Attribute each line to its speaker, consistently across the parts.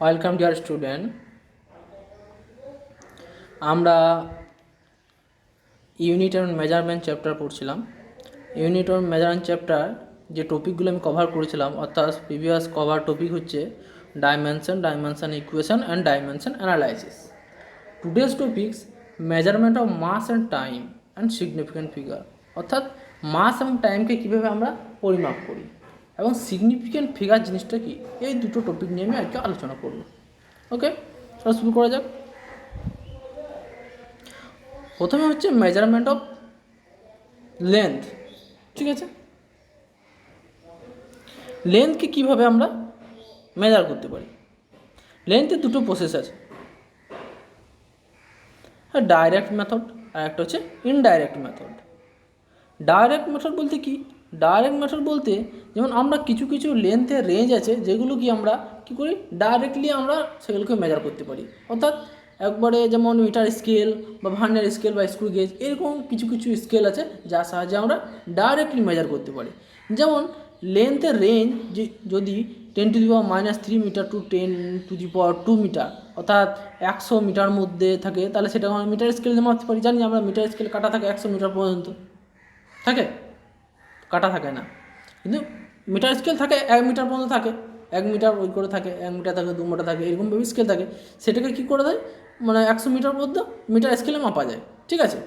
Speaker 1: Welcome dear student. আমরা unit on measurement chapter পড়ছিলাম। Unit on measurement chapter যে টপিকগুলো আমি কভার করেছিলাম, অর্থাৎ প্রিভিয়াস কভার টপিক হচ্ছে dimension equation and dimension analysis. Today's topics measurement of mass and time and significant figure, অর্থাৎ mass এবং টাইমকে কীভাবে আমরা পরিমাপ করি এবং সিগনিফিক্যান্ট ফিগার জিনিসটা কী, এই দুটো টপিক নিয়ে আমি আজকে আলোচনা করব। ওকে, তাহলে শুরু করা যাক। প্রথমে হচ্ছে মেজারমেন্ট অফ লেন্থ। ঠিক আছে, লেন্থকে কীভাবে আমরা মেজার করতে পারি। লেন্থের দুটো প্রসেস আছে, ডাইরেক্ট মেথড আর একটা হচ্ছে ইনডাইরেক্ট মেথড। ডাইরেক্ট মেথড বলতে কি? ডাইরেক্ট মেথড বলতে যেমন আমরা কিছু কিছু লেন্থের রেঞ্জ আছে যেগুলো কি আমরা কী করি, ডাইরেক্টলি আমরা সেগুলোকে মেজার করতে পারি। অর্থাৎ একবারে যেমন মিটার স্কেল বা ভার্নিয়ার স্কেল বা স্ক্রু গেজ, এরকম কিছু কিছু স্কেল আছে যার সাহায্যে আমরা ডাইরেক্টলি মেজার করতে পারি। যেমন লেন্থের রেঞ্জ যদি 10⁻³ মিটার টু 10⁻² মিটার, অর্থাৎ 100 মিটার মধ্যে থাকে, তাহলে সেটা আমরা মিটার স্কেলে মাপতে পারি। জানি আমরা মিটার স্কেল কাটা থাকে 100 মিটার পর্যন্ত থাকে, কাটা থাকে না, কিন্তু মিটার স্কেল থাকে 1 মিটার পর্যন্ত থাকে, 1 মিটার ওই করে থাকে, 1 মিটার থাকে, 2 মিটার থাকে, এরকমভাবে স্কেল থাকে। সেটাকে কী করে দেয়, মানে 100 মিটার পর্যন্ত মিটার স্কেলে মাপা যায়। ঠিক আছে,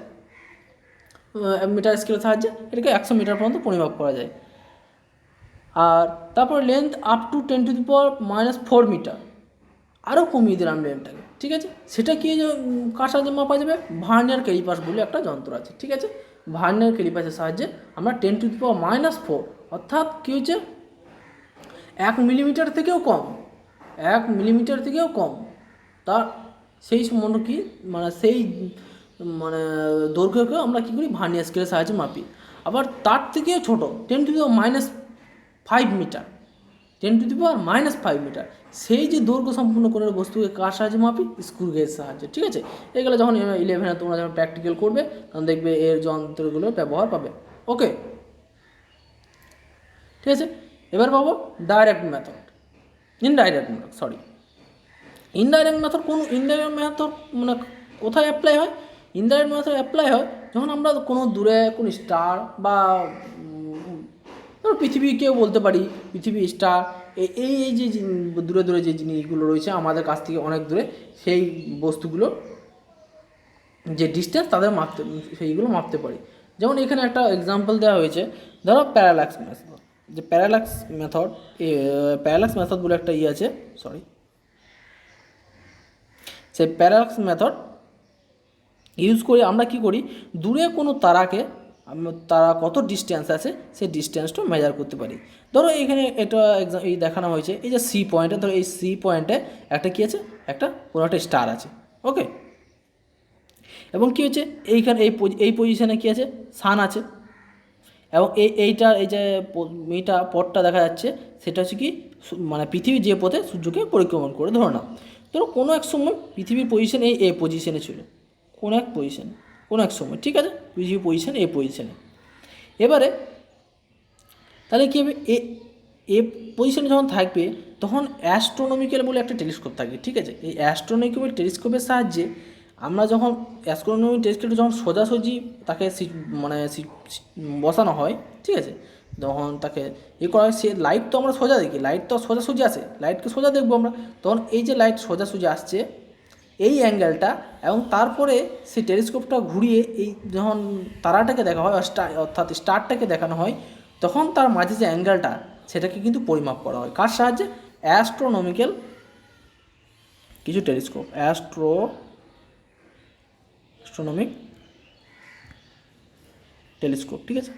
Speaker 1: মিটার স্কেলের সাহায্যে এটাকে 100 মিটার পর্যন্ত পরিমাপ করা যায়। আর তারপর লেন্থ আপ টু 10⁻⁴ মিটার, আরও কমিয়ে দিলাম লেন্থটাকে। ঠিক আছে, সেটা কি কার সাহায্যে মাপা যাবে? ভার্নিয়ার ক্যালিপাস বলে একটা যন্ত্র আছে। ঠিক আছে, ভার্নিয়ার ক্যালিপাসের সাহায্যে আমরা 10⁻⁴, অর্থাৎ কী হচ্ছে 1 মিলিমিটার থেকেও কম, 1 মিলিমিটার থেকেও কম, তার সেই সম্বন্ধ কি মানে সেই মানে দৈর্ঘ্যকে আমরা কী করি, ভার্নিয়ার স্কেলের সাহায্যে মাপি। আবার তার থেকেও ছোটো 10⁻⁵ মিটার, 10⁻⁵ মিটার, সেই যে দৈর্ঘ্য সম্পূর্ণ করে বস্তুকে কার সাহায্যে মাপি? স্ক্রু গেজের সাহায্যে। ঠিক আছে, এগুলো যখন 11-এ তোমরা যখন প্র্যাকটিক্যাল করবে তখন দেখবে এর যন্ত্রগুলোর ব্যবহার পাবে। ওকে, ঠিক আছে। এবার পাবো ইনডাইরেক্ট মেথড। ইনডাইরেক্ট মেথড মানে কোথায় অ্যাপ্লাই হয়? ইনডাইরেক্ট মেথড অ্যাপ্লাই হয় যখন আমরা কোনো দূরে কোনো স্টার বা পৃথিবীকেও বলতে পারি, পৃথিবী, স্টার, এই যে দূরে দূরে যে জিনিসগুলো রয়েছে আমাদের কাছ থেকে অনেক দূরে, সেই বস্তুগুলো যে ডিস্টেন্স তাদের সেইগুলো মাপতে পারি। যেমন এখানে একটা এক্সাম্পল দেওয়া হয়েছে, ধরো প্যারালাক্স মেথড। যে প্যারালাক্স মেথড বলে একটা আছে, সেই প্যারালাক্স মেথড ইউজ করে আমরা কি করি, দূরে কোনো তারা কত ডিস্টেন্স আছে সেই ডিস্টেন্সটা মেজার করতে পারি। ধরো এখানে এটা এই দেখানো হয়েছে, এই যে সি পয়েন্টে, ধরো এই সি পয়েন্টে একটা কী আছে, কোনো একটা স্টার আছে। ওকে, এবং কী হচ্ছে এইখানে এই পজিশানে কী আছে, সান আছে, এবং এই যে পথটা দেখা যাচ্ছে সেটা হচ্ছে কি, মানে পৃথিবী যে পথে সূর্যকে পরিক্রমণ করে। ধরো কোনো এক সময় পৃথিবীর পজিশন এই পজিশনে ছিল, কোনো এক সময়, ঠিক আছে, পৃথিবীর পজিশন এই পজিশনে। এবারে তাহলে কী হবে, এ পজিশনে যখন থাকবে তখন অ্যাস্ট্রোনমিক্যাল বলে একটা টেলিস্কোপ থাকবে। ঠিক আছে, এই অ্যাস্ট্রোনমিক্যাল টেলিস্কোপের সাহায্যে আমরা যখন অ্যাস্ট্রোনমিক্যাল টেলিস্কোপটা যখন সোজাসুজি তাকে বসানো হয়, ঠিক আছে, তখন তাকে করা হয়, সে লাইট তো আমরা সোজা দেখি, লাইট তো সোজাসুজি আসে, লাইটকে সোজা দেখবো আমরা, তখন এই যে লাইট সোজাসুজি আসছে এই অ্যাঙ্গেলটা, এবং তারপরে সেই টেলিস্কোপটা ঘুরিয়ে এই যখন তারাটাকে দেখা হয়, অর্থাৎ স্টারটাকে দেখানো হয়, তখন তার মাঝে যে অ্যাঙ্গেলটা সেটাকে কিন্তু পরিমাপ করা হয় কার সাহায্যে? অ্যাস্ট্রোনমিক্যাল কিছু টেলিস্কোপ, অ্যাস্ট্রোনমিক টেলিস্কোপ। ঠিক আছে,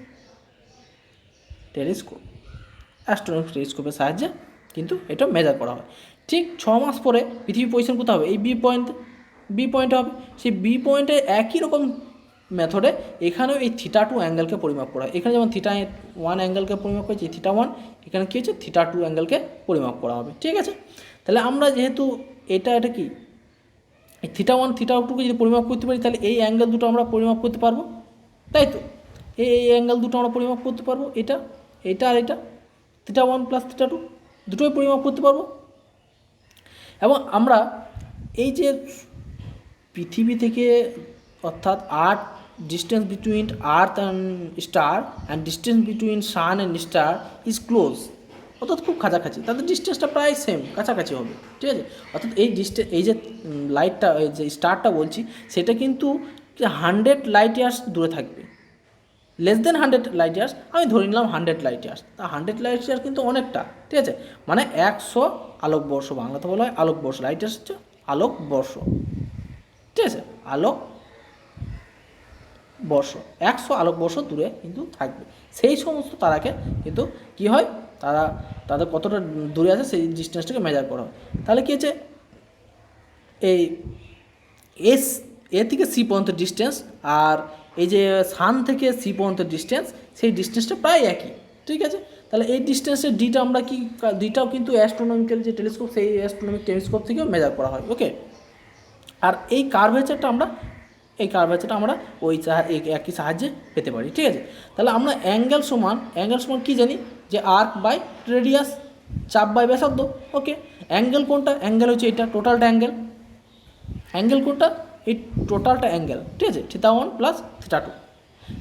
Speaker 1: অ্যাস্ট্রোনমিক টেলিস্কোপের সাহায্যে কিন্তু এটা মেজার করা হয়। ঠিক 6 মাস পরে পৃথিবী পজিশন কোথাও হবে, এই বি পয়েন্টে হবে। সেই বি পয়েন্টে একই রকম মেথডে এখানেও এই θ2 অ্যাঙ্গেলকে পরিমাপ করা হয়। এখানে যেমন θ1 অ্যাঙ্গেলকে পরিমাপ করেছি, θ1, এখানে কী হচ্ছে θ2 অ্যাঙ্গেলকে পরিমাপ করা হবে। ঠিক আছে, তাহলে আমরা যেহেতু এটা কি এই θ1 θ2কে যদি পরিমাপ করতে পারি, তাহলে এই অ্যাঙ্গেল দুটো আমরা পরিমাপ করতে পারবো, তাই তো? এই অ্যাঙ্গেল দুটো আমরা পরিমাপ করতে পারবো, এটা আর এটা, θ1 + θ2 দুটোই পরিমাপ করতে পারবো। এবং আমরা এই যে পৃথিবী থেকে অর্থাৎ earth distance between earth and star and distance between sun and star is close, অর্থাৎ খুব কাছাকাছি, তাদের ডিস্টেন্সটা প্রায় সেম, কাছাকাছি হবে, ঠিক আছে। অর্থাৎ এই যে লাইটটা, এই যে স্টারটা বলছি, সেটা কিন্তু 100 লাইট ইয়ার্স দূরে থাকবে, লেস দেন 100 লাইট ইয়ার্স, আমি ধরে নিলাম 100 লাইট ইয়ার্স। তা 100 লাইট ইয়ার্স কিন্তু অনেকটা, ঠিক আছে, মানে 100 আলোকবর্ষ, বাংলাতে বলা হয় আলোকবর্ষ, লাইট ইয়ার্স হচ্ছে আলোকবর্ষ, ঠিক আছে, আলোকবর্ষ 100 আলোকবর্ষ দূরে কিন্তু থাকবে। সেই সমস্ত তারাকে কিন্তু কী হয়, তাদের কতটা দূরে আছে সেই ডিস্টেন্সটাকে মেজার করা হয়। তাহলে কী হচ্ছে, এই এ থেকে সি পর্যন্ত ডিস্টেন্স আর এই যে সান থেকে সি পর্যন্ত ডিস্টেন্স, সেই ডিস্টেন্সটা প্রায় একই, ঠিক আছে। তাহলে এই ডিস্টেন্সের ডিটা আমরা কি, ডিটাও কিন্তু অ্যাস্ট্রোনমিক্যাল যে টেলিস্কোপ, সেই অ্যাস্ট্রোনমিক টেলিস্কোপ থেকেও মেজার করা হয়, ওকে। আর এই কার্ভেচারটা আমরা ওই একই সাহায্যে পেতে পারি, ঠিক আছে। তাহলে আমরা অ্যাঙ্গেল সমান কী জানি, যে আর্ক বাই রেডিয়াস, চাপ বাই ব্যাসার্ধ, ওকে। অ্যাঙ্গেল কোনটা, অ্যাঙ্গেল হচ্ছে এটা টোটালটা অ্যাঙ্গেল কোনটা, এই টোটালটা অ্যাঙ্গেল, ঠিক আছে, θ1 প্লাস θ2।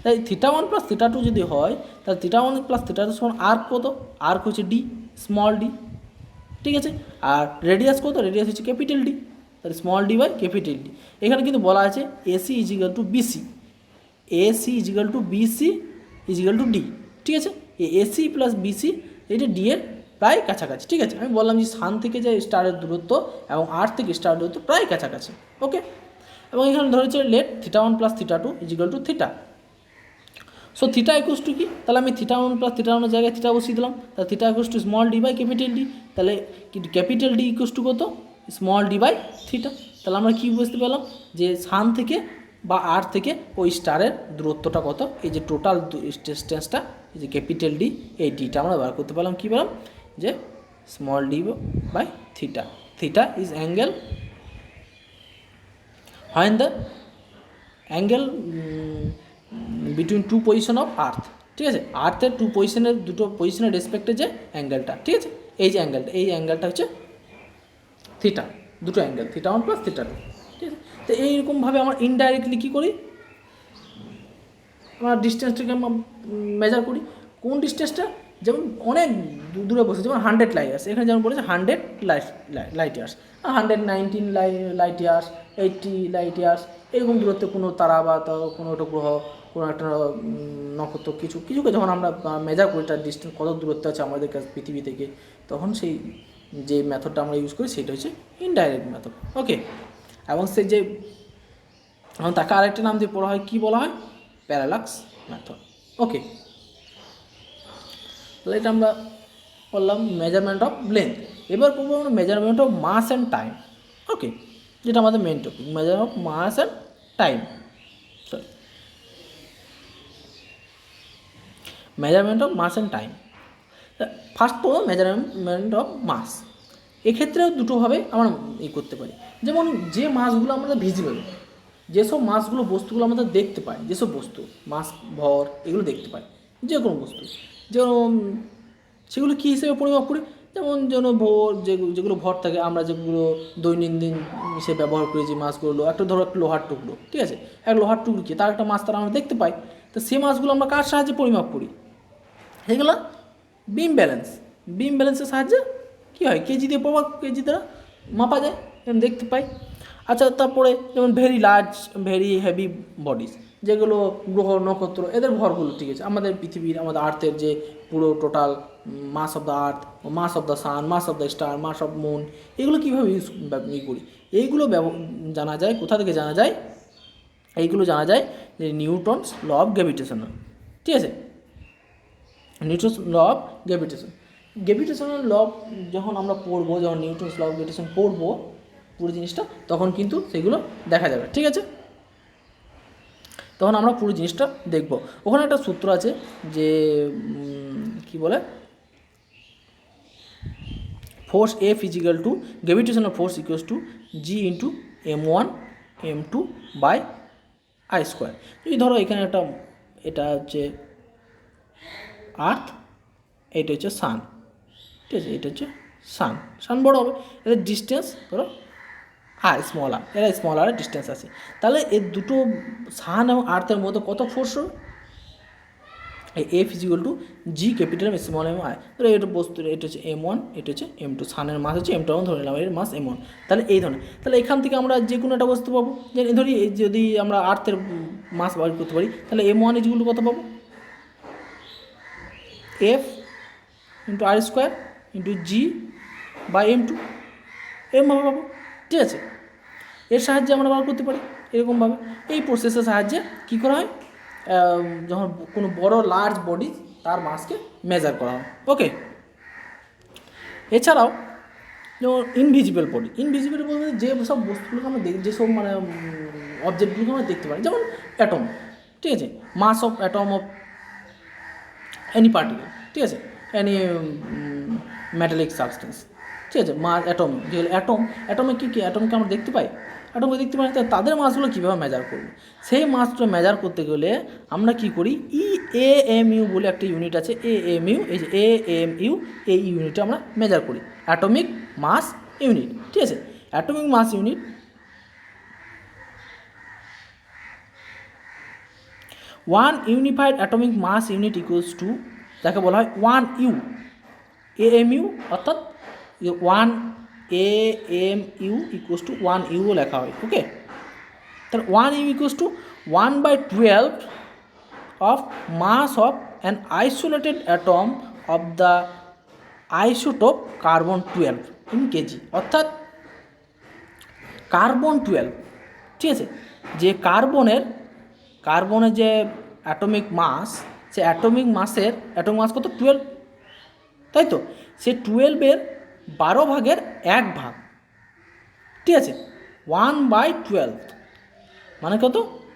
Speaker 1: তাই θ1 প্লাস θ2 যদি হয়, তাহলে θ1 প্লাস θ2 সমান আর্ক কত, আর্ক হচ্ছে ডি, স্মল ডি, ঠিক আছে। আর রেডিয়াস কত, রেডিয়াস হচ্ছে ক্যাপিটাল ডি, তাহলে small d by capital D. এখানে কিন্তু বলা আছে AC equal to BC, AC equal to BC equal to D, ঠিক আছে। এই এসি প্লাস বিসি এটা ডি এর প্রায় কাছাকাছি, ঠিক আছে। আমি বললাম যে সান থেকে যে স্টারের দূরত্ব এবং আর্থ থেকে স্টারের দূরত্ব প্রায় কাছাকাছি, ওকে। এবং এখানে ধরেছে let θ1 plus θ2 equal to theta. So theta equals to কি, তাহলে আমি θ1 প্লাস θ1 জায়গায় থিটা বসিয়ে দিলাম, তাহলে theta equals to small d by capital D, তাহলে ক্যাপিটাল ডি ইকুয়ালস টু কত, স্মল ডি বাই থিটা। তাহলে আমরা কী বুঝতে পেলাম, যে সান থেকে বা আর্থ থেকে ওই স্টারের দূরত্বটা কত, এই যে টোটাল ডিস্টেন্সটা, এই যে ক্যাপিটাল ডি, এই ডিটা আমরা বার করতে পারলাম, কী পেলাম, যে small d by theta. Theta is angle হয় the angle between two position of earth, ঠিক আছে। আর্থের দুটো পজিশনের রেসপেক্টে যে অ্যাঙ্গেলটা, ঠিক আছে, এই যে অ্যাঙ্গেলটা, এই অ্যাঙ্গেলটা হচ্ছে থিটা, দুটো অ্যাঙ্গেল θ1 প্লাস θ2, ঠিক আছে। তো এইরকমভাবে আমরা ইনডাইরেক্টলি কী করি, আমরা ডিস্টেন্সটাকে মেজার করি। কোন ডিস্টেন্সটা, যেমন অনেক দূরে বসে, যেমন 100 লাইট ইয়ার্স, এখানে যেমন বলেছে 100 light years, 119 light years, 80 light years, এরকম দূরত্বে কোনো তারা বা কোনো একটা গ্রহ, কোনো একটা নক্ষত্র, কিছুকে যখন আমরা মেজার করি, তার ডিস্টেন্স কত দূরত্বে আছে আমাদের কাছে পৃথিবী থেকে, তখন সেই যে মেথডটা আমরা ইউজ করি সেটা হচ্ছে ইনডাইরেক্ট মেথড, ওকে। এবং সেই যে তাকে আরেকটা নাম দিয়ে পড়া হয়, কী বলা হয়, প্যারালাক্স মেথড, ওকে। তাহলে এটা আমরা বললাম মেজারমেন্ট অফ লেন্থ। এবার করবো আমরা measurement of mass and time, okay, যেটা আমাদের main topic, measure of mass and time, sorry, measurement of mass and time. First পড়বো মেজারমেন্ট অফ মাস। এক্ষেত্রেও দুটোভাবে আমরা করতে পারি। যেমন যে মাসগুলো আমাদের ভিজিবল, যেসব মাসগুলো, বস্তুগুলো আমাদের দেখতে পাই, যেসব বস্তু মাস, ভর, এগুলো দেখতে পাই, যে কোনো বস্তু, যেমন সেগুলো কী হিসেবে পরিমাপ করি, যেমন ভর, যেগুলো ভর থাকে, আমরা যেগুলো দৈনন্দিন হিসেবে ব্যবহার করি, যে মাছগুলো, একটা লোহার টুকরো, ঠিক আছে, এক লোহার টুকরো কি, তার একটা মাছ তারা আমরা দেখতে পাই, তো সেই মাছগুলো আমরা কার সাহায্যে পরিমাপ করি, সেগুলো বিম ব্যালেন্সের সাহায্যে কী হয়, কেজি দিয়ে কেজি দ্বারা মাপা যায়, দেখতে পাই। আচ্ছা, তারপরে যেমন very large, very heavy bodies, যেগুলো গ্রহ, নক্ষত্র, এদের ভরগুলো, ঠিক আছে, আমাদের পৃথিবীর, আমাদের আর্থের যে পুরো total mass of the earth, mass of the sun, mass of the star, mass of moon, এগুলো কীভাবে করি, এইগুলো জানা যায়, কোথা থেকে জানা যায়, এইগুলো জানা যায় যে নিউটনস ল অফ গ্র্যাভিটেশন, ঠিক আছে, নিউটনস ল অফ গ্র্যাভিটেশনাল ল যখন আমরা পড়বো, যখন নিউটনস ল অফ গ্র্যাভিটেশন পড়বো পুরো জিনিসটা, তখন কিন্তু সেগুলো দেখা যাবে, ঠিক আছে, তখন আমরা পুরো জিনিসটা দেখব। ওখানে একটা সূত্র আছে, যে কি বলে, force F equal to gravitational force equals to G into m1 m2 by I square. যদি ধরো এখানে এটা হচ্ছে আর্থ, এটা হচ্ছে সান, ঠিক আছে, এটা হচ্ছে সান বড় হবে, এদের ডিস্টেন্স ধরো আর স্মল আর, এরা স্মল আর ডিস্টেন্স আছে। তাহলে এই দুটো সান এবং আর্থের মধ্যে কত ফোর্স হবে, এই F equal to G capital small m I. ধরো এটা বস্তু, এটা হচ্ছে M1, এটা হচ্ছে M2, সানের মাস হচ্ছে M2 ধরে নিলাম, এর মাস M1। তাহলে এই ধরনের, তাহলে এখান থেকে আমরা যে কোনো একটা বস্তু পাবো, যে ধরি যদি আমরা আর্থের মাস বার করতে পারি, তাহলে M1 ইজিক্যাল টু কত পাবো, F into r square into G by M2, এরকমভাবে পাবো। ঠিক আছে, এর সাহায্যে আমরা বার করতে পারি এরকমভাবে। এই প্রসেসের সাহায্যে কী করা হয়, যখন কোনো বড় লার্জ বডি তার মাসকে মেজার করা হয়। ওকে, এছাড়াও যেমন ইনভিজিবল বডি, ইনভিজিবল বলতে যে সব বস্তুগুলোকে আমরা দেখি, যেসব মানে অবজেক্টগুলোকে আমরা দেখতে পারি, যেমন অ্যাটম। ঠিক আছে, mass of atom of any particle, ঠিক আছে, এনি মেটালিক সাবস্টেন্স। ঠিক আছে, মাস অ্যাটম, যে অ্যাটমে কী কী, অ্যাটমকে আমরা দেখতে পাই, অ্যাটমকে দেখতে পাই, তাদের মাসগুলো কীভাবে মেজার করব, সেই মাসগুলো মেজার করতে গেলে আমরা কী করি, AMU বলে একটা ইউনিট আছে, AMU, এই যে AMU, এই ইউনিটে আমরা মেজার করি, অ্যাটমিক মাস ইউনিট। ঠিক আছে, atomic mass unit 1 unified atomic mass unit equals to, যাকে বলা হয় 1U, AMU, অর্থাৎ 1 AMU ইকুয়ালস টু 1U লেখা হয়। ওকে, তাহলে 1U equals to 1/12 of mass of an isolated atom of the isotope carbon 12 in kg, অর্থাৎ কার্বন 12, ঠিক আছে, যে কার্বনের যে অ্যাটমিক মাস, সে অ্যাটমিক মাসের মাস কত, 12, তাই তো, সে 12-এর 12 ভাগের 1 ভাগ, ঠিক আছে, 1/12 মানে কত,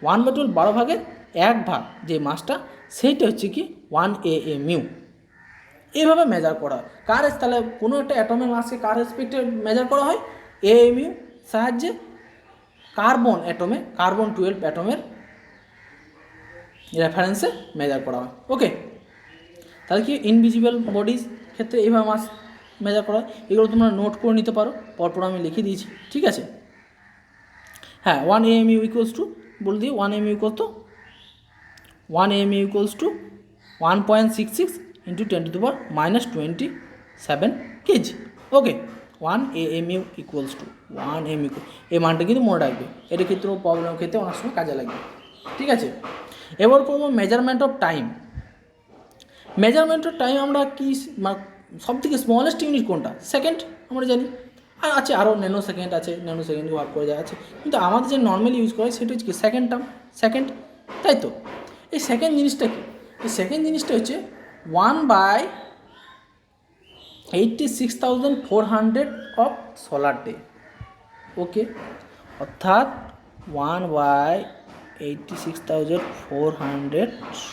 Speaker 1: 1/12, 12 ভাগের 1 ভাগ যে মাসটা, সেইটা হচ্ছে কি 1 AMU। এইভাবে মেজার করা হয় কার, তাহলে কোনো একটা অ্যাটমের মাসকে কার রেসপেক্টে মেজার করা হয়, AMU সাহায্যে, কার্বন 12 অ্যাটমের রেফারেন্সে মেজার করা হয়। ওকে, তাহলে কি ইনভিজিবল বডিজ ক্ষেত্রে এইভাবে মাস মেজার করা হয়, এগুলো তোমরা নোট করে নিতে পারো, পরপর আমি লিখে দিয়েছি। ঠিক আছে, হ্যাঁ, 1 AMU ইকুয়ালস টু, বলে দিই 1 AMU ইকুয়াল তো 1 AMU equals to 1.66 into 10⁻⁻27 KG. Okay, 1 AMU equals to 1 AMU, এই মানটা কিন্তু মনে রাখবে, এটা ক্ষেত্রেও প্রবলেম ক্ষেত্রে অনেক সময় কাজে লাগবে। ঠিক আছে, এবার করবো measurement of time. Measurement of time আমরা কি, সব থেকে স্মলেস্ট ইউনিট কোনটা, সেকেন্ড আমরা জানি, আর আছে আরও ন্যানো সেকেন্ড আছে, ন্যানো সেকেন্ড ভাগ করে দেওয়া আছে, কিন্তু আমাদের যে নর্মালি ইউজ করে সেটা হচ্ছে কি সেকেন্ড টার্ম, সেকেন্ড, তাই তো। এই সেকেন্ড জিনিসটা কি, এই সেকেন্ড জিনিসটা হচ্ছে 1/86,400 অফ সোলার ডে। ওকে, অর্থাৎ 1/86,400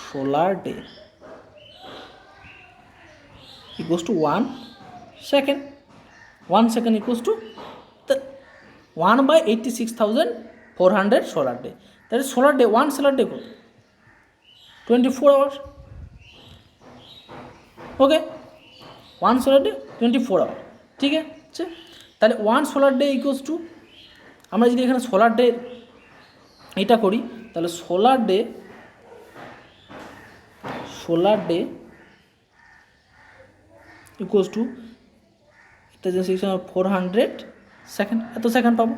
Speaker 1: solar day equals to 1 second. 1 second equals to the 1/86,400 solar day. That is solar day, 1 solar day 24 hours. Okay, 1 solar day 24 hours. ঠিক আছে, তাহলে 1 solar day equals to, আমরা যদি এখানে সোলার ডে এটা করি, তাহলে solar day equals two 400 second, এত সেকেন্ড পাবো।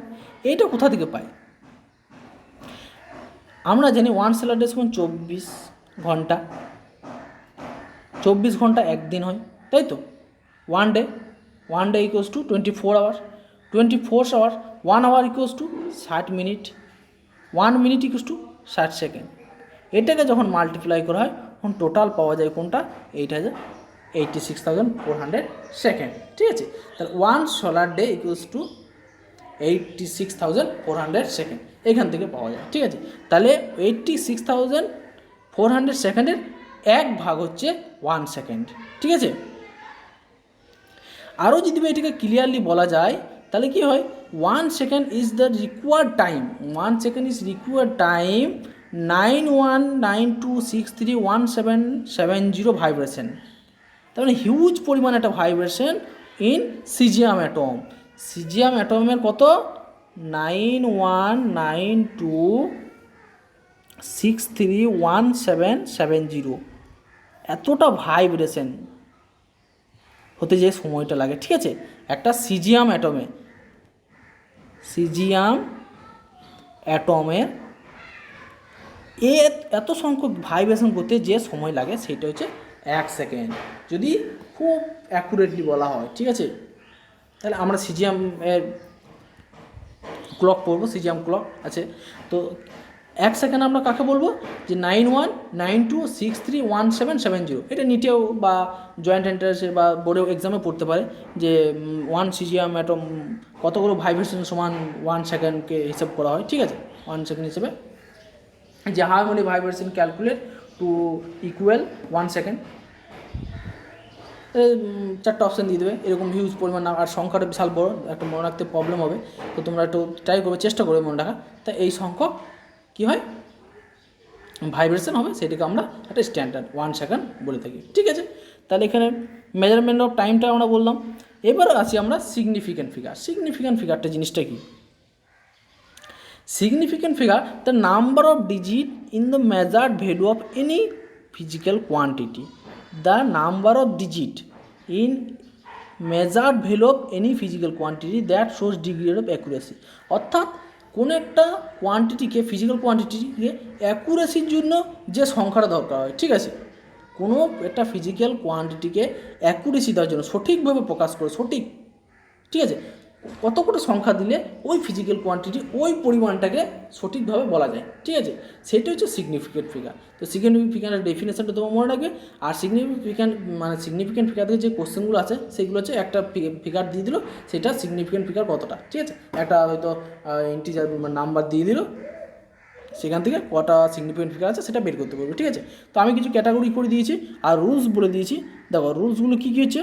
Speaker 1: এইটা কোথা থেকে পাই, আমরা জানি 1 সোলার ডে সমান 24 ঘন্টা, 24 ঘন্টা একদিন হয়, তাই তো। 1 day equals to 24 hours, 24 hour, 1 hour equals to 60 minute, 1 minute equals to 60 second. এটাকে যখন মাল্টিপ্লাই করা হয় তখন টোটাল পাওয়া যায় কোনটা, 86,400 সেকেন্ড। ঠিক আছে, তাহলে 1 solar day equals two 86,400 second, এখান থেকে পাওয়া যায়। ঠিক আছে, তাহলে 86,400 সেকেন্ডের 1 ভাগ হচ্ছে 1 সেকেন্ড। ঠিক আছে, আরও যদি এটাকে ক্লিয়ারলি বলা যায় তাহলে কি হয়, 1 second is the required time, 1 second is required time 9192631770 vibration. তার মানে হিউজ পরিমাণ একটা vibration in caesium atom. Caesium অ্যাটমের কত 9192631770, এতটা ভাইব্রেশন হতে যে সময়টা লাগে, ঠিক আছে, একটা সিজিয়াম অ্যাটমের এত সংখ্যক ভাইব্রেশন করতে যে সময় লাগে সেটা হচ্ছে 1 সেকেন্ড, যদি খুব অ্যাকুরেটলি বলা হয়, ঠিক আছে। তাহলে আমরা সিজিয়ামের ক্লক পড়বো, সিজিয়াম ক্লক আছে। তো 1 সেকেন্ড আমরা কাকে বলবো, যে 9192631770, এটা নিটেও বা জয়েন্ট এন্ট্রান্সে বা বোর্ডেও এক্সামে পড়তে পারে, যে 1 সিজিয়াম অ্যাটম কতগুলো ভাইব্রেশন সমান 1 সেকেন্ডকে হিসাব করা হয়, ঠিক আছে, 1 সেকেন্ড হিসেবে, যে how many vibration calculate to equal 1 second. 4টা অপশান দিয়ে দেবে, এরকম হিউজ পরিমাণ না, আর সংখ্যাটা বিশাল বড়, একটা মনে রাখতে প্রবলেম হবে, তো তোমরা একটু ট্রাই করবে, চেষ্টা করবে মনে রাখা। তাই এই সংখ্যক কী হয় ভাইব্রেশন হবে, সেটাকে আমরা একটা স্ট্যান্ডার্ড 1 সেকেন্ড বলে থাকি, ঠিক আছে। তাহলে এখানে মেজারমেন্ট অফ টাইমটা আমরা বললাম। এবার আসি আমরা সিগনিফিক্যান্ট ফিগার। সিগনিফিক্যান্ট ফিগারটা জিনিসটা কি? Significant figure, the number of digit in the measured value of any physical quantity. The number of digit in measured value of any physical quantity that shows degree of accuracy. অর্থাৎ কোনো একটা কোয়ান্টিটিকে, physical কোয়ান্টিটিকে অ্যাকুরেসির জন্য যে সংখ্যাটা দরকার হয়, ঠিক আছে, কোনো একটা ফিজিক্যাল কোয়ান্টিটিকে অ্যাকুরেসি দেওয়ার জন্য, সঠিকভাবে প্রকাশ করে, সঠিক, ঠিক আছে, কতগুলো সংখ্যা দিলে ওই ফিজিক্যাল কোয়ান্টিটি ওই পরিমাণটাকে সঠিকভাবে বলা যায়, ঠিক আছে, সেটা হচ্ছে সিগনিফিক্যান্ট ফিগার। তো সিগনিফিক্যান্টের ডেফিনেশনটা তোমার মনে রাখবে। আর সিগনিফিক্যান্ট ফিগার থেকে যে কোশ্চেনগুলো আছে সেগুলো হচ্ছে একটা ফিগার দিয়ে দিল, সেটা সিগনিফিক্যান্ট ফিগার কতটা, ঠিক আছে, একটা হয়তো ইন্টিজার নাম্বার দিয়ে দিল, সেখান থেকে কটা সিগনিফিক্যান্ট ফিগার আছে সেটা বের করতে পারবে, ঠিক আছে। তো আমি কিছু ক্যাটাগরি করে দিয়েছি আর রুলস বলে দিয়েছি। দেখো রুলসগুলো কী কী হচ্ছে,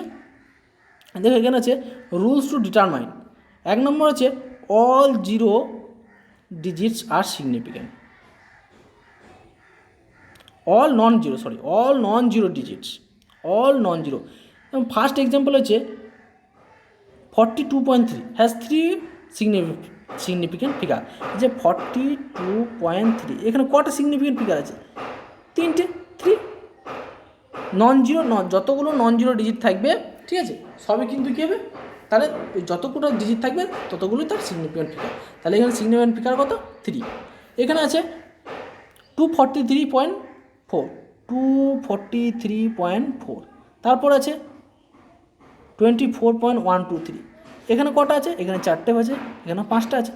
Speaker 1: দেখো এখানে আছে রুলস টু ডিটারমাইন। 1 নম্বর আছে all zero digits are significant, all non zero digits, all non zero. First example হচ্ছে 42.3 হ্যাজ 3 সিগনিফিক্যান্ট ফিগার। যে 42.3 এখানে কটা সিগনিফিক্যান্ট ফিগার আছে? 3টে, 3 নন জিরো, যতগুলো নন জিরো ডিজিট থাকবে, ঠিক আছে, সবই কিন্তু কী হবে, তাহলে যতগুলো ডিজিট থাকবে ততগুলোই তার সিগনিফিক্যান্ট ফিগার। তাহলে এখানে সিগনিফিক্যান্ট ফিগার কত? 3। এখানে আছে 243.4, তারপর আছে 24.123। এখানে কটা আছে? এখানে 4টে আছে, এখানে 5টা আছে,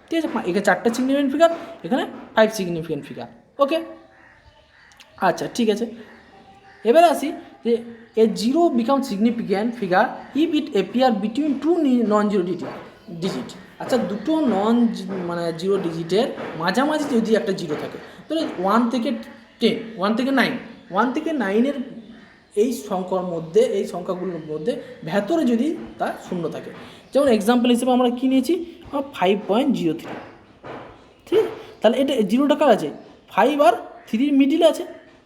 Speaker 1: ঠিক আছে, এখানে 4টে সিগনিফিক্যান্ট ফিগার, এখানে 5 সিগনিফিক্যান্ট ফিগার, ওকে, আচ্ছা ঠিক আছে। এবার আসি যে a zero become significant figure if it appear between 2 non zero digit. আচ্ছা, দুটো জিরো ডিজিটের মাঝামাঝি যদি একটা জিরো থাকে, তাহলে 1 থেকে 10, 1 থেকে 9, 1 থেকে 9-এর এই সংখ্যার মধ্যে, এই সংখ্যাগুলোর মধ্যে ভেতরে যদি তার শূন্য থাকে, যেমন এক্সাম্পল হিসেবে আমরা কী নিয়েছি 5.03, ঠিক আছে, তাহলে এটা জিরোটা কার আছে? 5 আর 3 মিডিলে আছে,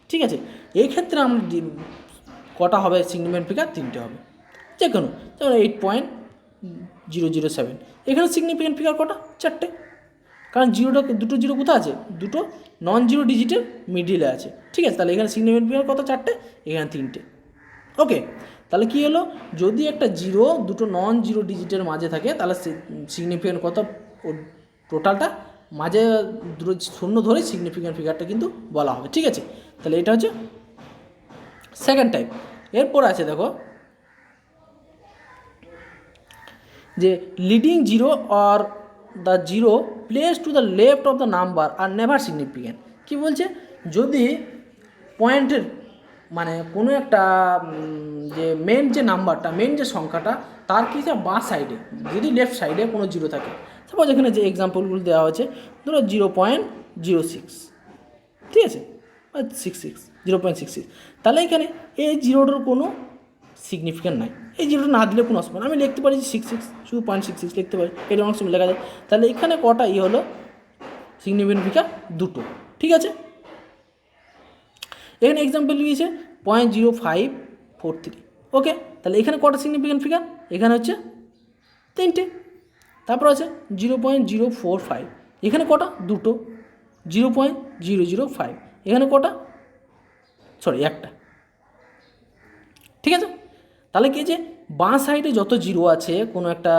Speaker 1: ঠিক আছে। এই ক্ষেত্রে আমরা কটা হবে সিগনিফিক্যান্ট ফিগার? 3টে হবে, যে কোনো, যেমন 8.007। এখানে সিগনিফিক্যান্ট ফিগার কটা? 4টে, কারণ দুটো জিরো কোথায় আছে? দুটো নন জিরো ডিজিটের মিডিলে আছে, ঠিক আছে। তাহলে এখানে সিগনিফিক্যান্ট ফিগার কত? 4টে, এখানে 3টে, ওকে। তাহলে কী হলো, যদি একটা জিরো দুটো নন জিরো ডিজিটের মাঝে থাকে, তাহলে সিগনিফিক্যান্ট কত? টোটালটা মাঝে দুটো শূন্য ধরেই সিগনিফিক্যান্ট ফিগারটা কিন্তু বলা হবে, ঠিক আছে। তাহলে এটা হচ্ছে সেকেন্ড টাইপ। এরপর আছে দেখো যে leading zero or the zero place to the left of the number are never significant. কী বলছে, যদি পয়েন্টের কোনো একটা যে মেন যে নাম্বারটা, মেন যে সংখ্যাটা, তার কি বাঁ সাইডে, যদি লেফট সাইডে কোনো জিরো থাকে, সাপোজ এখানে যে এক্সাম্পলগুলো দেওয়া হয়েছে, ধরো 0.06, ঠিক আছে, 0.66, তাহলে এখানে এই জিরোটার কোনো সিগনিফিক্যান্ট নাই, এই জিরোটা না দিলে কোনো অসুবিধা, আমি লিখতে পারি যে 66, শুধু 0.66 লিখতে পারি, এটা অনেক সময় লেখা যায়। তাহলে এখানে কটা হলো সিগনিফিক্যান্ট ফিগার? 2টো, ঠিক আছে। এখানে এক্সাম্পল দিয়েছে 0.0543, ওকে। তাহলে এখানে কটা সিগনিফিক্যান্ট ফিগার? এখানে হচ্ছে 3টে। তারপর আছে 0.045, এখানে কটা? 2টো। 0.005, এখানে কটা? সরি, একটা। ঠিক আছে, তাহলে কি যে বাঁ সাইডে যত জিরো আছে কোনো একটা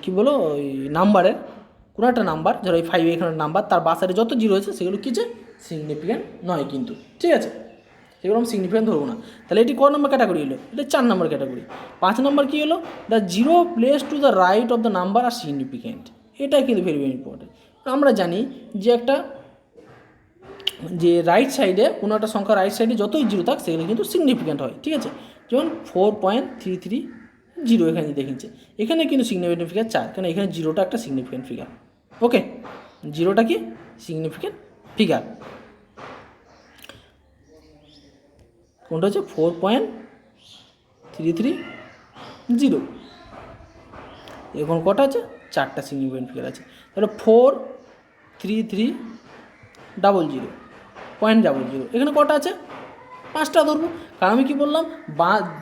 Speaker 1: কী বলো ওই নাম্বারের, কোনো একটা নাম্বার, ধরো এই 5 এখানে নাম্বার, তার বাঁ সাইডে যত জিরো আছে সেগুলো কী যে সিগনিফিক্যান্ট নয় কিন্তু। ঠিক আছে, সেগুলো আমি সিগনিফিক্যান্ট ধরবো না। তাহলে এটি ক নম্বর ক্যাটাগরি হলো? এটা 4 নম্বর ক্যাটাগরি। 5 নম্বর কী হলো? The zero place to the right of the number are significant. এটাই কিন্তু ভেরি ভেরি ইম্পর্টেন্ট। আমরা জানি যে একটা যে রাইট সাইডে কোনো একটা সংখ্যা রাইট সাইডে যতই জিরো থাক সেগুলো কিন্তু সিগনিফিক্যান্ট হয়। ঠিক আছে, যেমন 4.330 এখানে দেখিয়েছে, এখানে কিন্তু সিগনিফিক্যান্ট ফিগার 4, কারণ এখানে জিরোটা একটা সিগনিফিক্যান্ট ফিগার। ওকে, জিরোটা কি সিগনিফিক্যান্ট ফিগার। কোনটা হচ্ছে 4.330, এখন কটা আছে? 4টা সিগনিফিক্যান্ট ফিগার আছে। তাহলে 43300.00, এখানে কটা আছে? 5টা ধরবো, কারণ আমি কি বললাম,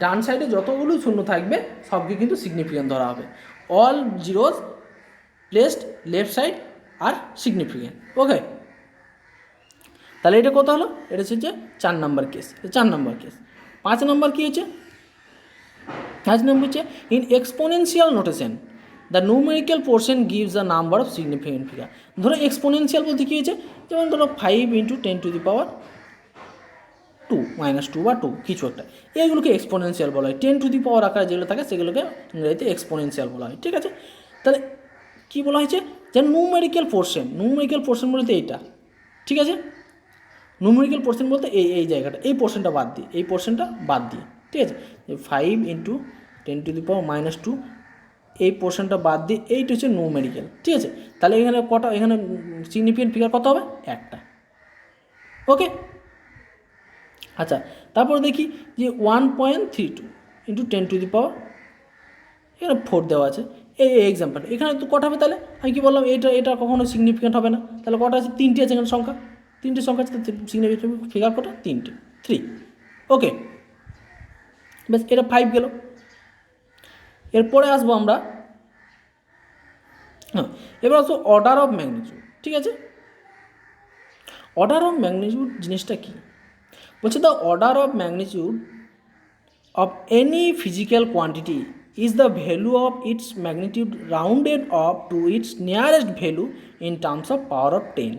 Speaker 1: ডান সাইডে যতগুলো শূন্য থাকবে সবকে কিন্তু সিগনিফিক্যান্ট ধরা হবে। All zeros placed left side are significant. Okay, তাহলে এটা কত হলো? এটা হচ্ছে 4 নম্বর কেস। 4 নম্বর কেস। 5 নম্বর কী হচ্ছে? 5 নম্বর হচ্ছে in exponential notation the numerical portion gives the number of significant figure. ধরো এক্সপোনেনশিয়াল বলতে কী হয়েছে? যেমন ধরো 5 × 10⁻2 -2 বা 2 কিছু একটা, এইগুলোকে এক্সপোনেনশিয়াল বলা হয়। 10⁻⁴ আকারে যেগুলো থাকে সেগুলোকে ইংরেজিতে এক্সপোনেনশিয়াল বলা হয়। ঠিক আছে, তাহলে কী বলা হয়েছে? যে নিউমেরিক্যাল পোর্শন বলতে এইটা। ঠিক আছে, নিউমেরিক্যাল পোর্শন বলতে এই জায়গাটা, এই পোর্শনটা বাদ দিয়ে, ঠিক আছে, 5 × 10⁻⁻2 এই পোর্শনটা বাদ দিয়ে এইটা হচ্ছে নিউমেরিক্যাল। ঠিক আছে, তাহলে এখানে কটা? এখানে সিগনিফিক্যান্ট ফিগার কত হবে? একটা। ওকে, আচ্ছা, তারপর দেখি যে 1.32 × 10⁻, এখানে 4 দেওয়া আছে। এই এক্সাম্পল, এখানে তো কটা হবে? তাহলে আমি কি বললাম, এটা কখনো সিগনিফিক্যান্ট হবে না। তাহলে কটা আছে? 3টে আছে এখানে সংখ্যা, 3টে সংখ্যা আছে, সিগনিফিক্যান্ট ফিগার কটা? 3টে, 3। ওকে, বেশ, এটা 5 গেল। এরপরে আসবো আমরা, হ্যাঁ, এবার আসবো অর্ডার অফ ম্যাগনিটিউড। ঠিক আছে, অর্ডার অফ ম্যাগনিটিউড জিনিসটা কী বলছে? The order of magnitude of any physical quantity is the value of its magnitude rounded up to its nearest value in terms of power of 10।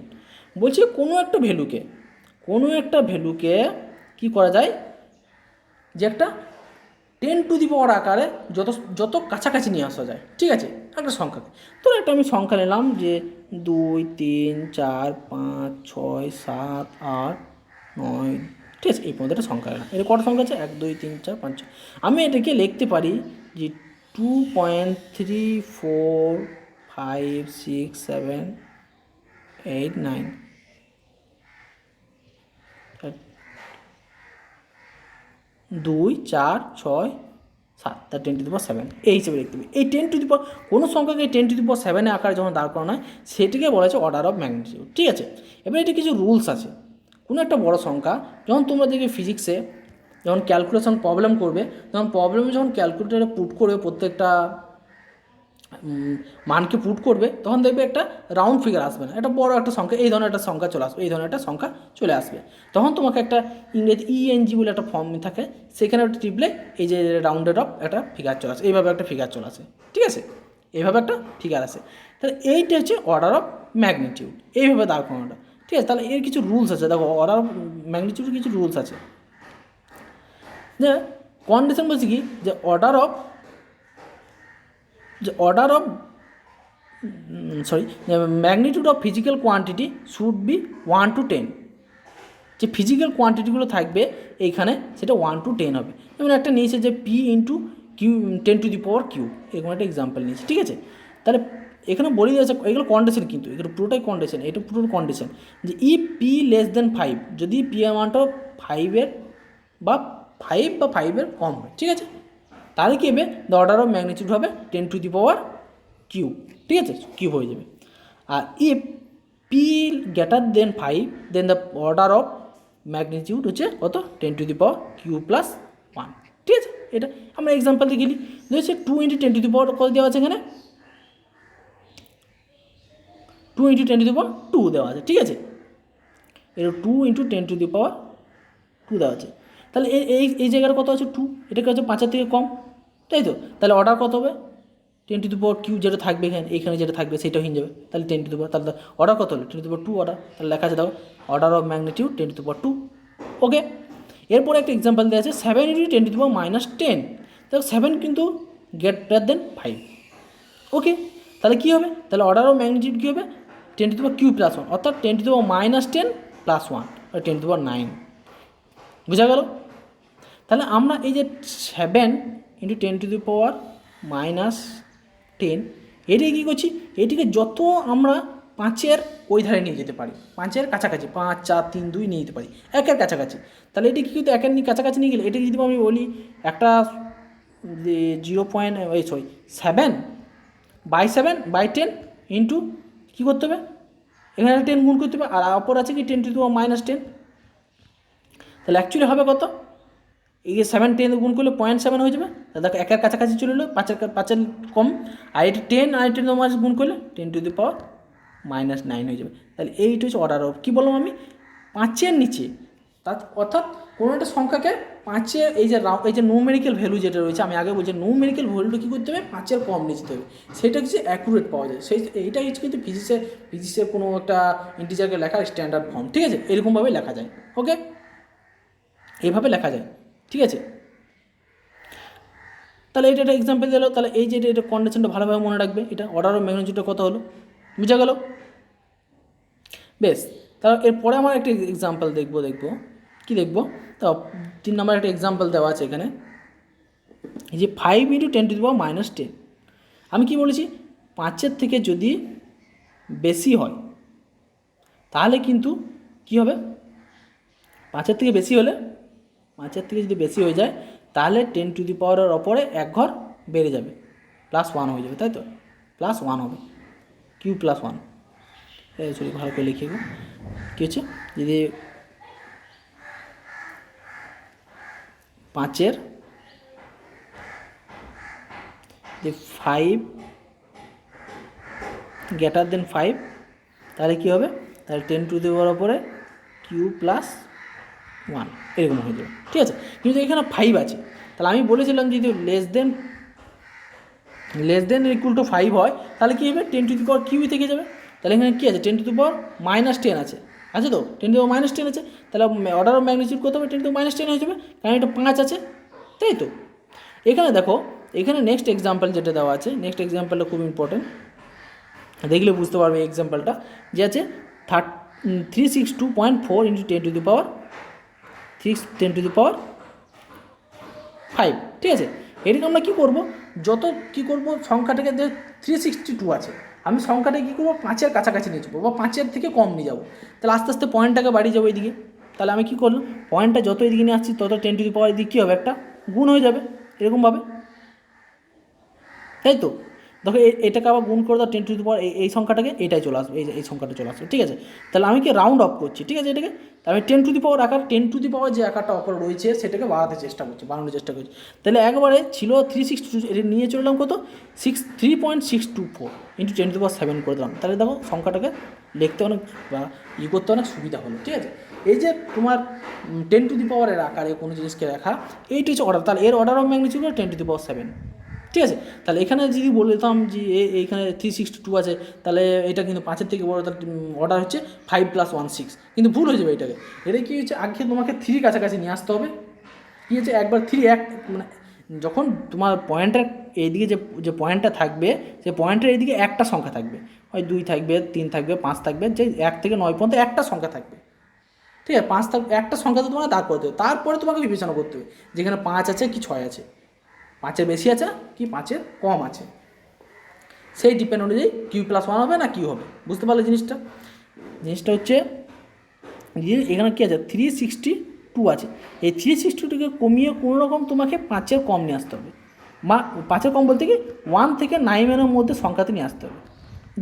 Speaker 1: বলছে কোনো একটা ভ্যালুকে কী করা যায়? যে একটা 10⁻⁴ আকারে যত কাছাকাছি নিয়ে আসা যায়। ঠিক আছে, একটা সংখ্যাকে, তো একটা আমি সংখ্যা নিলাম যে 2 3 4 5 6 7 8 9, ঠিক আছে, এই পর্যন্ত একটা সংখ্যা নিলাম। এর কটা সংখ্যা আছে? 1 2 3 4 5 6। আমি এটাকে লিখতে পারি যে 2.3456789 2 4 6 7, তার 10⁻7 এই হিসেবে লিখতে হবে। এই 10⁻, কোনো সংখ্যাকে 10⁻7 আকারে যখন দাঁড় করানো হয় সেটিকে বলা হচ্ছে অর্ডার অফ ম্যাগনিটিউড। ঠিক আছে, এবার এটি কিছু রুলস আছে। কোনো একটা বড় সংখ্যা যখন তোমরা দেখবে ফিজিক্সে যখন ক্যালকুলেশন প্রবলেম করবে, তখন প্রবলেমে যখন ক্যালকুলেটারে পুট করবে, প্রত্যেকটা মানকে পুট করবে, তখন দেখবে একটা রাউন্ড ফিগার আসবে না, একটা বড় একটা সংখ্যা, এই ধরনের একটা সংখ্যা চলে আসবে, তখন তোমাকে একটা ইংরেজি ENG বলে একটা ফর্ম থাকে, সেখানে একটা টিপলে এই যে রাউন্ডেড অফ একটা ফিগার চলে আসে, এইভাবে একটা ফিগার চলে আসে। ঠিক আছে, এইভাবে একটা ফিগার আসে। তাহলে এইটা হচ্ছে অর্ডার অফ ম্যাগনিটিউড, এইভাবে দাঁড় করানোটা। ঠিক আছে, তাহলে এর কিছু রুলস আছে। দেখো, অর্ডার অফ ম্যাগনিটিউডের কিছু রুলস আছে। যে কন্ডিশন বলছে কি, যে order of magnitude of physical quantity should be 1 to 10। যে ফিজিক্যাল কোয়ান্টিটিগুলো থাকবে এইখানে সেটা 1 to 10 হবে। যেমন একটা নিয়েছে যে P × Q 10⁻³ এরকম একটা এক্সাম্পল নিয়েছে। ঠিক আছে, তাহলে এখানে বলে দিয়েছে, এগুলো কন্ডিশন, কিন্তু এগুলো পুরোটাই কন্ডিশন, এটা পুরো কন্ডিশন যে if P <5, যদি P অ্যামাউন্টটা 5 বা 5 এর কম হয়। ঠিক আছে, তাহলে কী হবে? দ্য অর্ডার অফ ম্যাগনিটিউড হবে 10⁻³ ঠিক আছে, কিউব হয়ে যাবে। আর if P > 5, then the order of magnitude হচ্ছে কত? 10⁻³ + 1। ঠিক আছে, এটা আমরা এক্সাম্পল দিয়ে গেলি দেখছি 2 × 10⁻² কত দেওয়া আছে এখানে 2 × 10⁻² দেওয়া আছে, ঠিক আছে, এর 2 × 10⁻² দেওয়া আছে। তাহলে এই জায়গার কত আছে 2, এটাকে হচ্ছে 5-এর থেকে কম, তাই তো। তাহলে অর্ডার কত হবে 10⁻³ যেটা থাকবে এখানে যেটা থাকবে সেটা হয়ে যাবে, তাহলে 10⁻, তাহলে অর্ডার কত হলো 10⁻² অর্ডার, তাহলে লেখা আছে দেখো অর্ডার অফ ম্যাগনিটিউড 10⁻²। ওকে, এরপরে একটা এক্সাম্পল দেওয়া আছে 7 × 10⁻−10, দেখো 7 কিন্তু গ্রেটার দেন 5। ওকে, তাহলে কী হবে, তাহলে অর্ডার অফ ম্যাগনিটিউড কী হবে 10⁻³ + 1, অর্থাৎ 10⁻−10 + 1 10⁻9। বুঝা গেল? তাহলে আমরা এই যে 7 × 10⁻−10 এটাকে কী করছি, এটিকে যত আমরা 5-এর ওই ধারে নিয়ে যেতে পারি, 5-এর কাছাকাছি 5, 4, 3, 2 নিয়ে যেতে পারি, 1-এর কাছাকাছি। তাহলে এটি কী কিন্তু 1-এর কাছাকাছি নিয়ে গেলে এটি যদি আমি বলি একটা 7/10 ইন্টু কী করতে হবে, এখানে 10 গুণ করতে হবে, আর অপর আছে কি 10⁻−10, তাহলে অ্যাকচুয়ালি হবে কত, এই যে 7 10 গুণ করলে 0.7 হয়ে যাবে, তাহলে দেখো 1-এর কাছাকাছি চলে এলো, 5-এর কম, আর এটি 10 আর 10 গুণ করলে 10⁻−9 হয়ে যাবে। তাহলে এইটা হচ্ছে অর্ডার অফ, কী বললাম আমি, 5-এর নিচে, অর্থাৎ কোনো একটা সংখ্যাকে 5-এর এই যে নিউমেরিক্যাল ভ্যালু যেটা রয়েছে, আমি আগে বলছি নিউমেরিক্যাল ভ্যালুটা কী করতে হবে 5-এর কম নিয়ে যেতে হবে, সেটা হচ্ছে অ্যাকুরেট পাওয়া যায়। এইটা হচ্ছে কিন্তু ফিজিক্সের কোনো একটা ইন্টিজারকে লেখার স্ট্যান্ডার্ড ফর্ম, ঠিক আছে, এরকমভাবে লেখা যায়। ওকে, এইভাবে লেখা যায়, ঠিক আছে। তাহলে এটা একটা এক্সাম্পল দিল, তাহলে এই যে এটা কন্ডিশনটা ভালোভাবে মনে রাখবে, এটা অর্ডার অফ ম্যাগনিটিউডটা কত হলো, বুঝা গেল? বেশ, তাহলে এরপরে আমার একটা এক্সাম্পল দেখবো কি দেখবো, তো 3 নম্বর একটা এক্সাম্পল দেওয়া আছে এখানে, এই যে 5 × 10⁻−10, আমি কি বলেছি 5-এর থেকে যদি বেশি হয় তাহলে কিন্তু কি হবে, 5-এর থেকে বেশি হলে, 5-এর থেকে যদি বেশি হয়ে যায় তাহলে 10⁻এর ওপরে 1 ঘর বেড়ে যাবে, +1 হয়ে যাবে, তাই তো, +1 হবে, Q+1, সরি ভালো করে লিখে দেবো, কী হচ্ছে যদি 5-এর যে 5 গ্রেটার দেন 5 তাহলে কী হবে, তাহলে 10⁻এর ওপরে Q+1 এরকম হয়ে যাবে, ঠিক আছে। কিন্তু এখানে 5 আছে, তাহলে আমি বলেছিলাম যদি লেস দেন = 5 হয় তাহলে কী হবে 10⁻³ থেকে যাবে, তাহলে এখানে কী আছে 10⁻−10 আছে তো 10⁻−10 আছে, তাহলে অর্ডার অফ ম্যাগনিটিউড কত হবে 10⁻10 হয়ে যাবে, কারণ এটা 5 আছে, তাই তো। এখানে দেখো, এখানে নেক্সট এক্সাম্পল যেটা দেওয়া আছে, নেক্সট এক্সাম্পলটা খুব ইম্পর্টেন্ট, দেখলে বুঝতে পারবে এই এক্সাম্পলটা, যে আছে 362.4 × 10⁻5, ঠিক আছে। এটাকে আমরা কী করবো, কী করবো সংখ্যাটাকে 362 আছে, আমি সংখ্যাটাকে কী করবো 5-এর কাছাকাছি নিয়ে যাবো বা 5-এর থেকে কম নিয়ে যাবো, তাহলে আস্তে আস্তে পয়েন্টটাকে বাড়িয়ে যাবো এইদিকে, তাহলে আমি কী করলাম পয়েন্টটা যত এদিকে নিয়ে আসছি তত 10⁻এর দিকে কী হবে একটা গুণ হয়ে যাবে এরকমভাবে, তাই তো। দেখো এটাকে আবার গুণ করে দাও 10⁻, এই সংখ্যাটাকে এটাই চলে আসবে, এই সংখ্যাটা চলে আসবে, ঠিক আছে। তাহলে আমি কি রাউন্ড অফ করছি, ঠিক আছে, এটাকে আমি 10⁻ আকার 10⁻ যে আকারটা অপর রয়েছে সেটাকে বাড়ানোর চেষ্টা করছি। তাহলে একবারে ছিল 362, এটা নিয়ে চললাম কত 3.624 × 10⁻7 করে দিলাম, তাহলে দেখো সংখ্যাটাকে লিখতে অনেক বা করতে অনেক সুবিধা হলো, ঠিক আছে। এই যে তোমার 10⁻এর আকারে কোনো জিনিসকে লেখা, এইটা হচ্ছে অর্ডার, তাহলে এর অর্ডার অফ ম্যাগনিটিউড 10�7, ঠিক আছে। তাহলে এখানে যদি বলতাম যে এইখানে 362 আছে, তাহলে এটা কিন্তু 5-এর থেকে বড়, তার অর্ডার হচ্ছে 5 + 1 6, কিন্তু ভুল হয়ে যাবে এটাকে। এটা কী হচ্ছে আগে তোমাকে 3 কাছাকাছি নিয়ে আসতে হবে, কী হচ্ছে একবার 3 মানে যখন তোমার পয়েন্টের এইদিকে যে পয়েন্টটা থাকবে সেই পয়েন্টের এইদিকে একটা সংখ্যা থাকবে, হয় 2 থাকবে, 3 থাকবে, 5 থাকবে, যে 1 থেকে 9 পর্যন্ত একটা সংখ্যা থাকবে, ঠিক আছে। 5 থাকবে, একটা সংখ্যা তো তোমাকে দাঁড় করতে হবে, তারপরে তোমাকে বিবেচনা করতে হবে যেখানে 5 আছে কি 6 আছে, 5-এর বেশি আছে কি 5-এর কম আছে, সেই ডিপেন্ড অনুযায়ী Q+1 হবে না কি হবে, বুঝতে পারলে জিনিসটা হচ্ছে এখানে কী আছে 362 আছে, এই 362কে কমিয়ে কোনো রকম তোমাকে 5-এর কম নিয়ে আসতে হবে, বা 5-এর কম বলতে কি 1 থেকে 9-এর মধ্যে সংখ্যাতে নিয়ে আসতে হবে,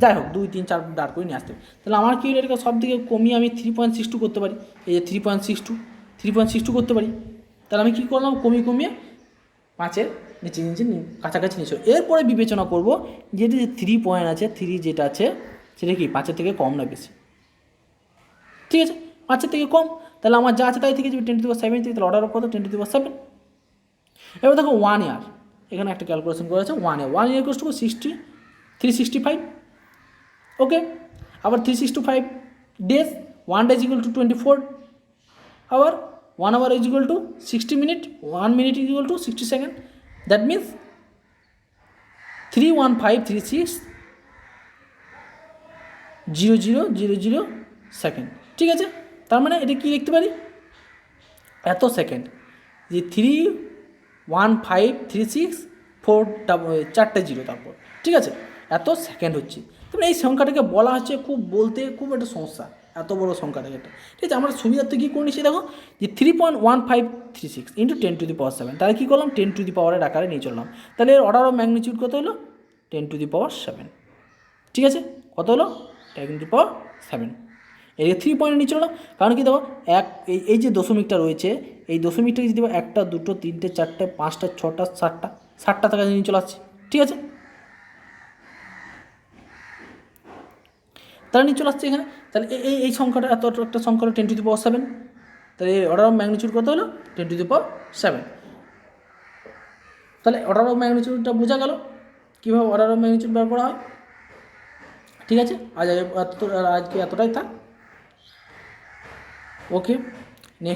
Speaker 1: যাই হোক 2 3 4 দাঁড় করে নিয়ে আসতে হবে। তাহলে আমার কি এটাকে সব দিকে কমিয়ে আমি 3.62 করতে পারি, এই যে 3.62 করতে পারি, তাহলে আমি কী করলাম কমিয়ে 5-এর নিচে নিচে কাছাকাছি নিচে। এরপরে বিবেচনা করব যেটা যে 3 পয়েন্ট আছে, 3 যেটা আছে সেটা কি 5-এর থেকে কম না বেশি, ঠিক আছে? 5-এর থেকে কম, তাহলে আমার যা আছে তাই থেকে যাবে 10⁻7 থেকে, তাহলে অর্ডার অফ কত 10⁻7। এবার দেখো 1 ইয়ার, এখানে একটা ক্যালকুলেশন করা আছে 1 ইয়ার ইকুয়ালস টু 365, ওকে। আবার 365 days, 1 day equal to 24 hour, 1 hour is equal to 60 minute, 1 minute is equal to 60 second, that means 31536,0000 second, ঠিক আছে? তার মানে এটা কি লিখতে পারি, এত সেকেন্ড, যে 31536,4 জিরো তারপর, ঠিক আছে? এত সেকেন্ড হচ্ছে। তবে এই সংখ্যাটাকে বলা হচ্ছে খুব বলতে খুব একটা সমস্যা, এত বড় সংখ্যাটাকে একটা, ঠিক আছে? আমরা সুবিধার্থে কী করে নিচ্ছি দেখো, যে 3.1536 ইন্টু 10⁻7, তাহলে কী করলাম 10 আকারে নিয়ে চললাম, তাহলে এর অর্ডার অফ ম্যাগনিটিউড কত হলো 10⁻7, ঠিক আছে? কত হলো 10⁻7, এর 3 পয়েন্ট নিয়ে চললাম, কারণ কি দেখো এই যে দশমিকটা রয়েছে, এই দশমিকটাকে যদি 1টা 2টো 3টে 4টে 5টা 6টা 7টা টাকা নিয়ে চলে আসছে, ঠিক আছে? তাহলে নিয়ে চলে আসছে এখানে, তাহলে এই সংখ্যাটা এত একটা সংখ্যা হলো 10⁻7, তাহলে অর্ডার অফ ম্যাগনিটিউড কত হলো 10⁻7। তাহলে অর্ডার অফ ম্যাগনিটিউডটা বোঝা গেল কীভাবে অর্ডার অফ ম্যাগনিটিউড বের করা হয়, ঠিক আছে? আজকে এতটাই থাক, ওকে।